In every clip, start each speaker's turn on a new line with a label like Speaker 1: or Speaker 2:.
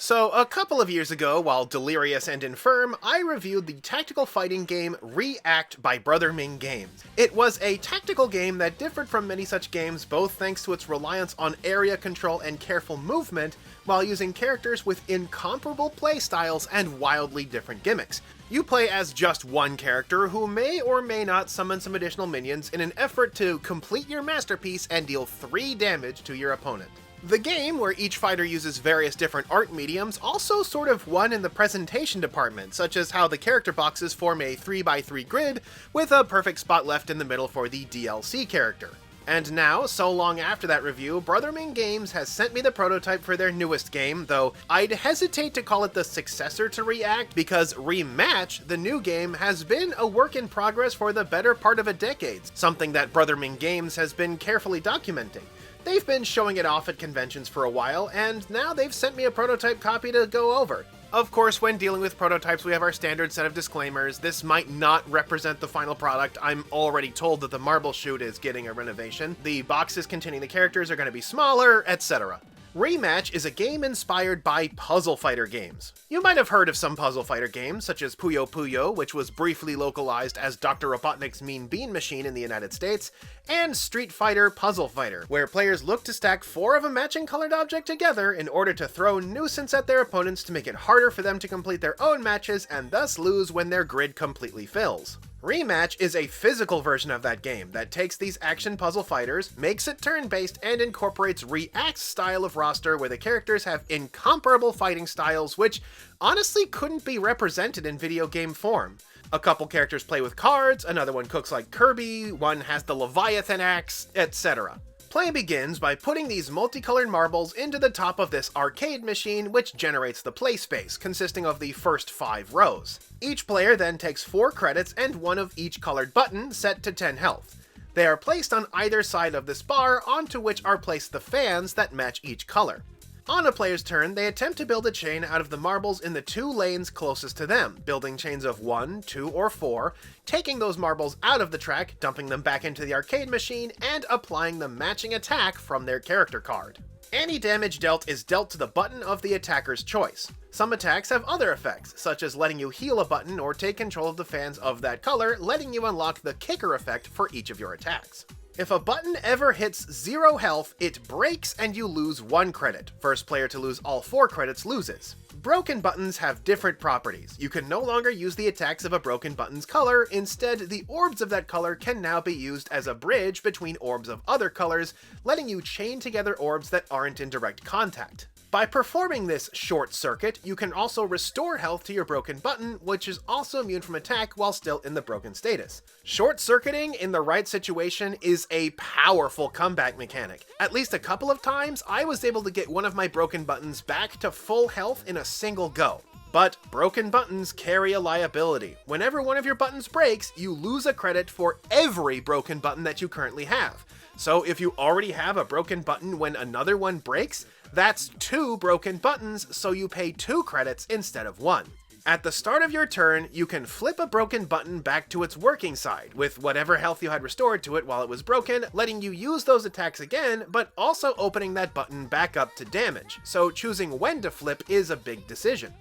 Speaker 1: So, a couple of years ago, while delirious and infirm, I reviewed the tactical fighting game React by Brother Ming Games. It was a tactical game that differed from many such games both thanks to its reliance on area control and careful movement, while using characters with incomparable playstyles and wildly different gimmicks. You play as just one character who may or may not summon some additional minions in an effort to complete your masterpiece and deal 3 damage to your opponent. The game, where each fighter uses various different art mediums, also sort of won in the presentation department, such as how the character boxes form a 3x3 grid, with a perfect spot left in the middle for the DLC character. And now, so long after that review, Brother Ming Games has sent me the prototype for their newest game, though I'd hesitate to call it the successor to React, because Rematch, the new game, has been a work in progress for the better part of a decade, something that Brother Ming Games has been carefully documenting. They've been showing it off at conventions for a while, and now they've sent me a prototype copy to go over. Of course, when dealing with prototypes, we have our standard set of disclaimers. This might not represent the final product. I'm already told that the marble chute is getting a renovation. The boxes containing the characters are going to be smaller, etc. Rematch is a game inspired by Puzzle Fighter games. You might have heard of some Puzzle Fighter games, such as Puyo Puyo, which was briefly localized as Dr. Robotnik's Mean Bean Machine in the United States, and Street Fighter Puzzle Fighter, where players look to stack 4 of a matching colored object together in order to throw nuisance at their opponents to make it harder for them to complete their own matches and thus lose when their grid completely fills. Rematch is a physical version of that game that takes these action puzzle fighters, makes it turn-based, and incorporates React's style of roster where the characters have incomparable fighting styles which honestly couldn't be represented in video game form. A couple characters play with cards, another one cooks like Kirby, one has the Leviathan axe, etc. Play begins by putting these multicolored marbles into the top of this arcade machine, which generates the play space, consisting of the first 5 rows. Each player then takes 4 credits and 1 of each colored button, set to 10 health. They are placed on either side of this bar, onto which are placed the fans that match each color. On a player's turn, they attempt to build a chain out of the marbles in the 2 lanes closest to them, building chains of 1, 2, or 4, taking those marbles out of the track, dumping them back into the arcade machine, and applying the matching attack from their character card. Any damage dealt is dealt to the button of the attacker's choice. Some attacks have other effects, such as letting you heal a button or take control of the fans of that color, letting you unlock the kicker effect for each of your attacks. If a button ever hits 0 health, it breaks and you lose 1 credit. First player to lose all 4 credits loses. Broken buttons have different properties. You can no longer use the attacks of a broken button's color, instead the orbs of that color can now be used as a bridge between orbs of other colors, letting you chain together orbs that aren't in direct contact. By performing this short circuit, you can also restore health to your broken button, which is also immune from attack while still in the broken status. Short-circuiting in the right situation is a powerful comeback mechanic. At least a couple of times, I was able to get one of my broken buttons back to full health in a single go. But broken buttons carry a liability. Whenever one of your buttons breaks, you lose a credit for every broken button that you currently have. So if you already have a broken button when another one breaks, that's 2 broken buttons, so you pay 2 credits instead of 1. At the start of your turn, you can flip a broken button back to its working side, with whatever health you had restored to it while it was broken, letting you use those attacks again, but also opening that button back up to damage, so choosing when to flip is a big decision.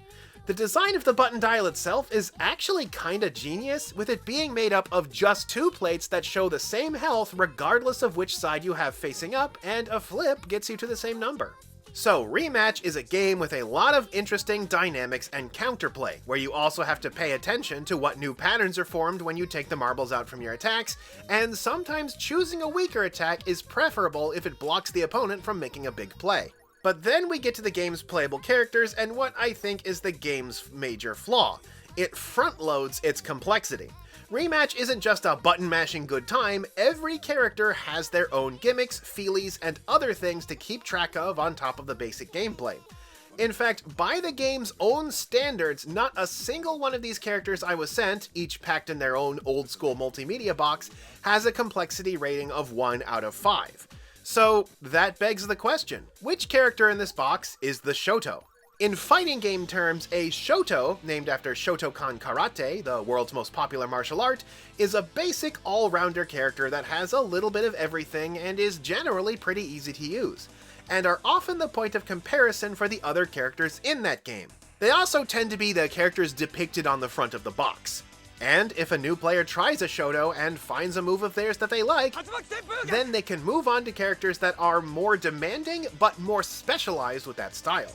Speaker 1: The design of the button dial itself is actually kinda genius, with it being made up of just 2 plates that show the same health regardless of which side you have facing up, and a flip gets you to the same number. So Rematch is a game with a lot of interesting dynamics and counterplay, where you also have to pay attention to what new patterns are formed when you take the marbles out from your attacks, and sometimes choosing a weaker attack is preferable if it blocks the opponent from making a big play. But then we get to the game's playable characters and what I think is the game's major flaw. It front-loads its complexity. Rematch isn't just a button-mashing good time, every character has their own gimmicks, feelies, and other things to keep track of on top of the basic gameplay. In fact, by the game's own standards, not a single one of these characters I was sent, each packed in their own old-school multimedia box, has a complexity rating of 1 out of 5. So that begs the question, which character in this box is the Shoto? In fighting game terms, a Shoto, named after Shotokan Karate, the world's most popular martial art, is a basic all-rounder character that has a little bit of everything and is generally pretty easy to use. and are often the point of comparison for the other characters in that game. They also tend to be the characters depicted on the front of the box. And if a new player tries a Shoto and finds a move of theirs that they like, then they can move on to characters that are more demanding but more specialized with that style.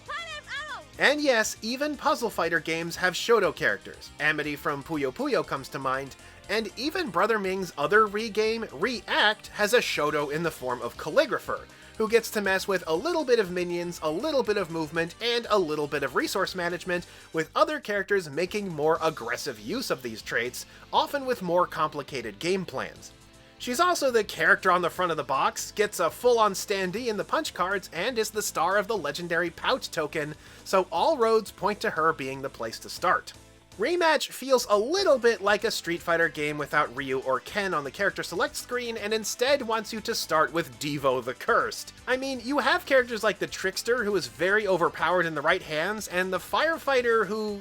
Speaker 1: And yes, even Puzzle Fighter games have Shoto characters. Amity from Puyo Puyo comes to mind, and even Brother Ming's other Re-game, React, has a Shoto in the form of Calligrapher, who gets to mess with a little bit of minions, a little bit of movement, and a little bit of resource management, with other characters making more aggressive use of these traits, often with more complicated game plans. She's also the character on the front of the box, gets a full-on standee in the punch cards, and is the star of the legendary Pouch token, so all roads point to her being the place to start. Rematch feels a little bit like a Street Fighter game without Ryu or Ken on the character select screen, and instead wants you to start with Devo the Cursed. I mean, you have characters like the Trickster, who is very overpowered in the right hands, and the Firefighter who,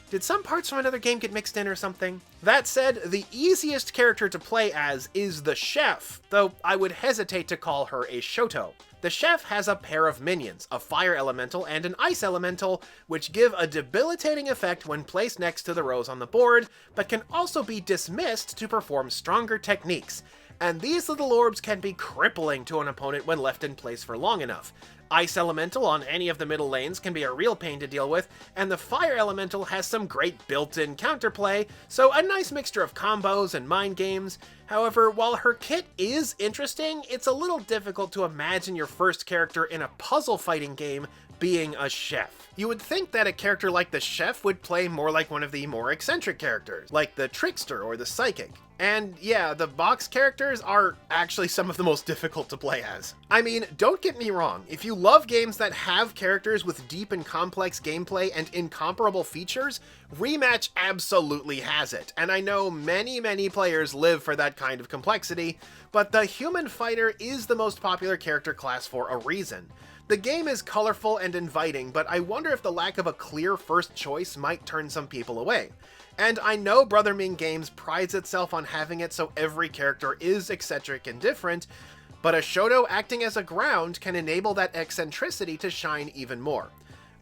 Speaker 1: did some parts from another game get mixed in or something? That said, the easiest character to play as is the Chef, though I would hesitate to call her a Shoto. The Chef has a pair of minions, a Fire Elemental and an Ice Elemental, which give a debilitating effect when placed next to the rows on the board, but can also be dismissed to perform stronger techniques. And these little orbs can be crippling to an opponent when left in place for long enough. Ice Elemental on any of the middle lanes can be a real pain to deal with, and the Fire Elemental has some great built-in counterplay, so a nice mixture of combos and mind games. However, while her kit is interesting, it's a little difficult to imagine your first character in a puzzle fighting game being a chef. You would think that a character like the Chef would play more like one of the more eccentric characters, like the Trickster or the Psychic. And yeah, the box characters are actually some of the most difficult to play as. I mean, don't get me wrong, if you love games that have characters with deep and complex gameplay and incomparable features, Rematch absolutely has it, and I know many players live for that kind of complexity, but the Human Fighter is the most popular character class for a reason. The game is colorful and inviting, but I wonder if the lack of a clear first choice might turn some people away. And I know Brother Ming Games prides itself on having it so every character is eccentric and different, but a Shoto acting as a ground can enable that eccentricity to shine even more.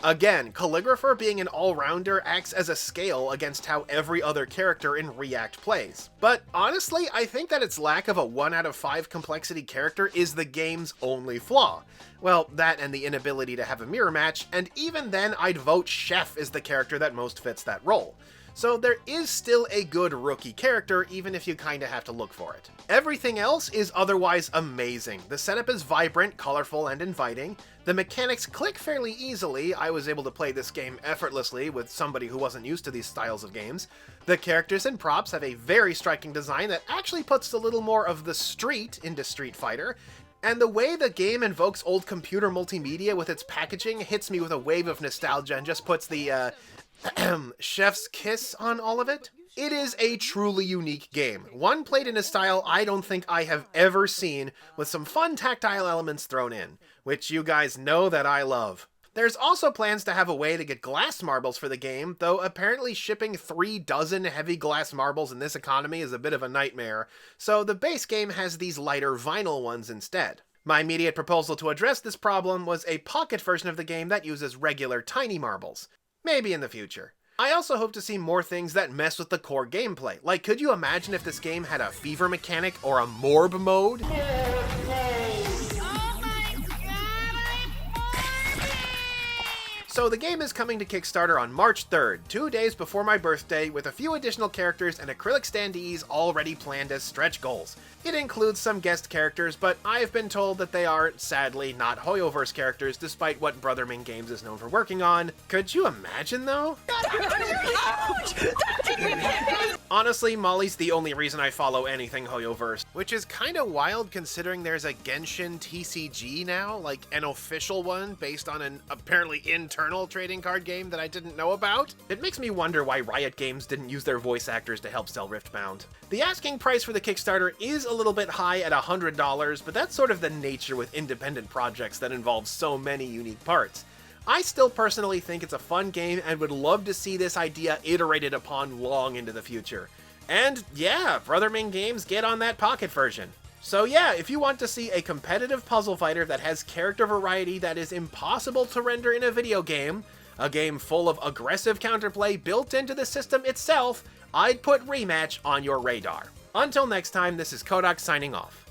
Speaker 1: Again, Calligrapher being an all-rounder acts as a scale against how every other character in React plays. But honestly, I think that its lack of a 1 out of 5 complexity character is the game's only flaw. Well, that and the inability to have a mirror match, and even then I'd vote Chef is the character that most fits that role. So there is still a good rookie character, even if you kinda have to look for it. Everything else is otherwise amazing. The setup is vibrant, colorful, and inviting. The mechanics click fairly easily. I was able to play this game effortlessly with somebody who wasn't used to these styles of games. The characters and props have a very striking design that actually puts a little more of the street into Street Fighter, and the way the game invokes old computer multimedia with its packaging hits me with a wave of nostalgia and just puts the, chef's kiss on all of it. It is a truly unique game, one played in a style I don't think I have ever seen, with some fun tactile elements thrown in, which you guys know that I love. There's also plans to have a way to get glass marbles for the game, though apparently shipping 3 dozen heavy glass marbles in this economy is a bit of a nightmare, so the base game has these lighter vinyl ones instead. My immediate proposal to address this problem was a pocket version of the game that uses regular tiny marbles. Maybe in the future. I also hope to see more things that mess with the core gameplay. Like, could you imagine if this game had a fever mechanic or a morb mode? So the game is coming to Kickstarter on March 3rd, 2 days before my birthday, with a few additional characters and acrylic standees already planned as stretch goals. It includes some guest characters, but I've been told that they are, sadly, not Hoyoverse characters, despite what Brother Ming Games is known for working on. Could you imagine, though? Honestly, Molly's the only reason I follow anything Hoyoverse, which is kinda wild considering there's a Genshin TCG now, like an official one based on an apparently internal trading card game that I didn't know about. It makes me wonder why Riot Games didn't use their voice actors to help sell Riftbound. The asking price for the Kickstarter is a little bit high at $100, but that's sort of the nature with independent projects that involve so many unique parts. I still personally think it's a fun game and would love to see this idea iterated upon long into the future. And yeah, Brother Ming Games, get on that pocket version. So yeah, if you want to see a competitive puzzle fighter that has character variety that is impossible to render in a video game, a game full of aggressive counterplay built into the system itself, I'd put Rematch on your radar. Until next time, this is Kohdok signing off.